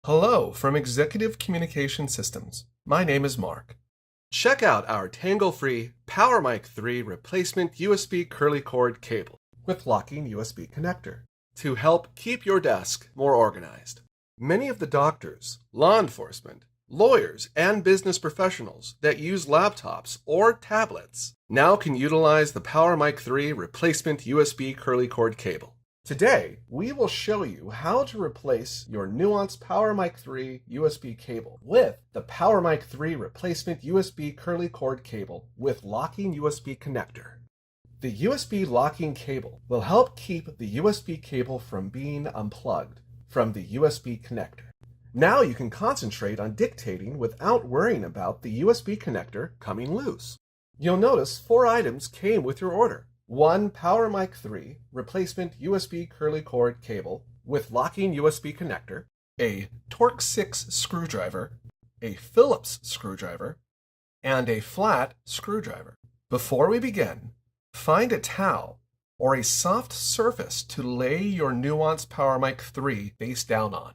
Hello from Executive Communication Systems. My name is Mark. Check out our Tangle-free PowerMic III replacement USB curly cord cable with locking USB connector to help keep your desk more organized. Many of the doctors, law enforcement, lawyers, and business professionals that use laptops or tablets now can utilize the PowerMic III replacement USB curly cord cable. Today, we will show you how to replace your Nuance PowerMic III USB cable with the PowerMic III replacement USB curly cord cable with locking USB connector. The USB locking cable will help keep the USB cable from being unplugged from the USB connector. Now you can concentrate on dictating without worrying about the USB connector coming loose. You'll notice 4 items came with your order. 1 PowerMic III replacement USB curly cord cable with locking USB connector, a Torx 6 screwdriver, a Phillips screwdriver, and a flat screwdriver. Before we begin, find a towel or a soft surface to lay your Nuance PowerMic III face down on.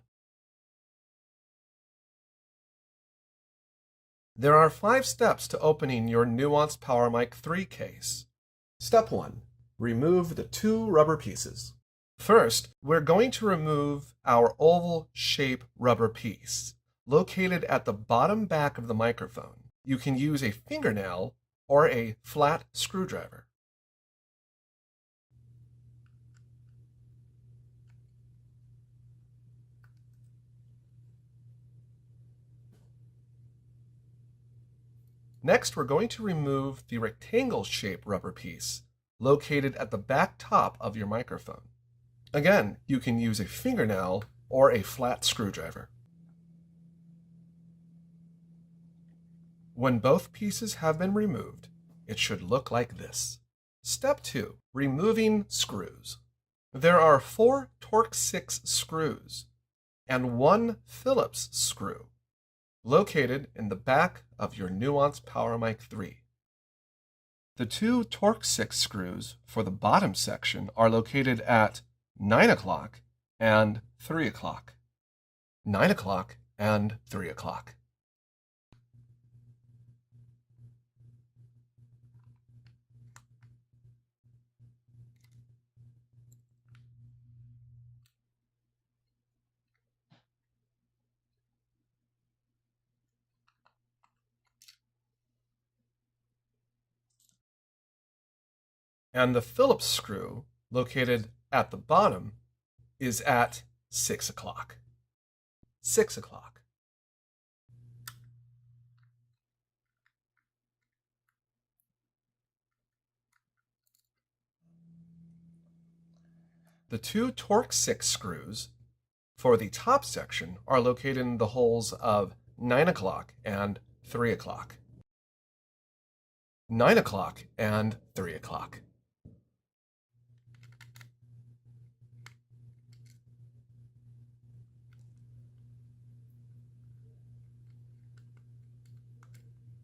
There are 5 steps to opening your Nuance PowerMic III case. Step 1. Remove the 2 rubber pieces. First, we're going to remove our oval shape rubber piece located at the bottom back of the microphone. You can use a fingernail or a flat screwdriver. Next, we're going to remove the rectangle-shaped rubber piece located at the back top of your microphone. Again, you can use a fingernail or a flat screwdriver. When both pieces have been removed, it should look like this. Step 2. Removing screws. There are 4 Torx 6 screws and 1 Phillips screw located in the back of your Nuance PowerMic III. The 2 Torx 6 screws for the bottom section are located at 9 o'clock and 3 o'clock. 9 o'clock and 3 o'clock. And the Phillips screw, located at the bottom, is at 6 o'clock. 6 o'clock. The 2 Torx 6 screws for the top section are located in the holes of 9 o'clock and 3 o'clock. 9 o'clock and 3 o'clock.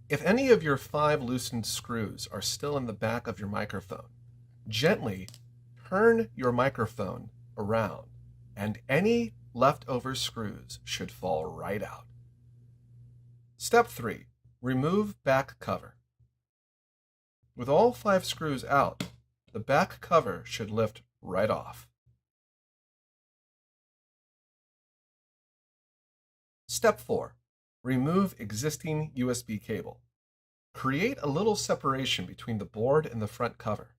If any of your 5 loosened screws are still in the back of your microphone, gently turn your microphone around and any leftover screws should fall right out. Step 3. Remove back cover. With all 5 screws out, the back cover should lift right off. Step 4. Remove existing USB cable. Create a little separation between the board and the front cover.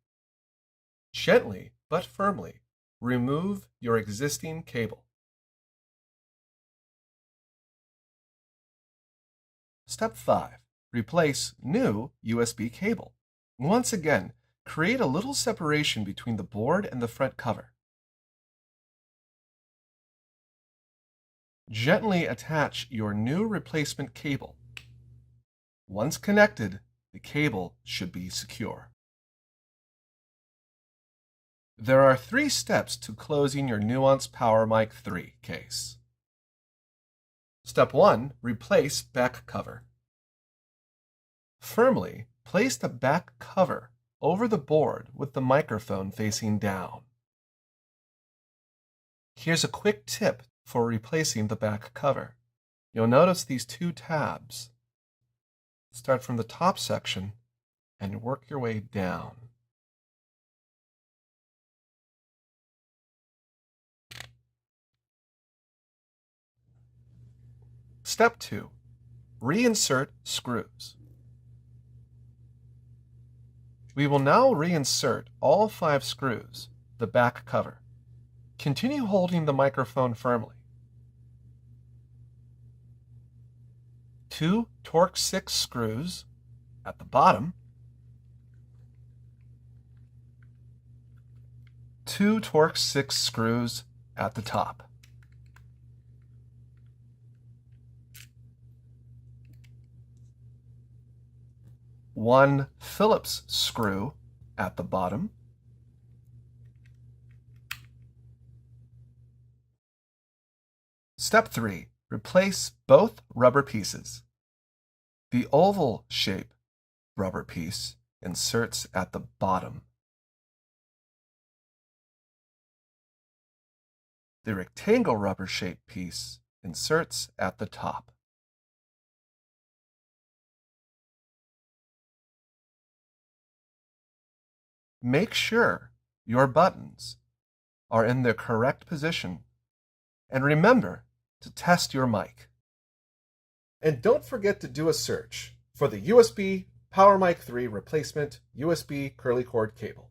Gently but firmly remove your existing cable. Step 5. Replace new USB cable. Once again, create a little separation between the board and the front cover. Gently attach your new replacement cable. Once connected, the cable should be secure. There are 3 steps to closing your Nuance PowerMic III case. Step 1. Replace back cover. Firmly place the back cover over the board with the microphone facing down. Here's a quick tip for replacing the back cover. You'll notice these two tabs. Start from the top section and work your way down. Step 2. Reinsert screws. We will now reinsert all 5 screws, the back cover. Continue holding the microphone firmly. 2 Torx 6 screws at the bottom, 2 Torx 6 screws at the top. One Phillips screw at the bottom, Step 3. Replace both rubber pieces. The oval shape rubber piece inserts at the bottom. The rectangle rubber shaped piece inserts at the top. Make sure your buttons are in the correct position, and remember to test your mic. And don't forget to do a search for the USB PowerMic III replacement USB curly cord cable.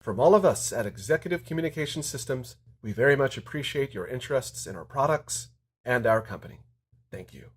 From all of us at Executive Communication Systems, we very much appreciate your interests in our products and our company. Thank you.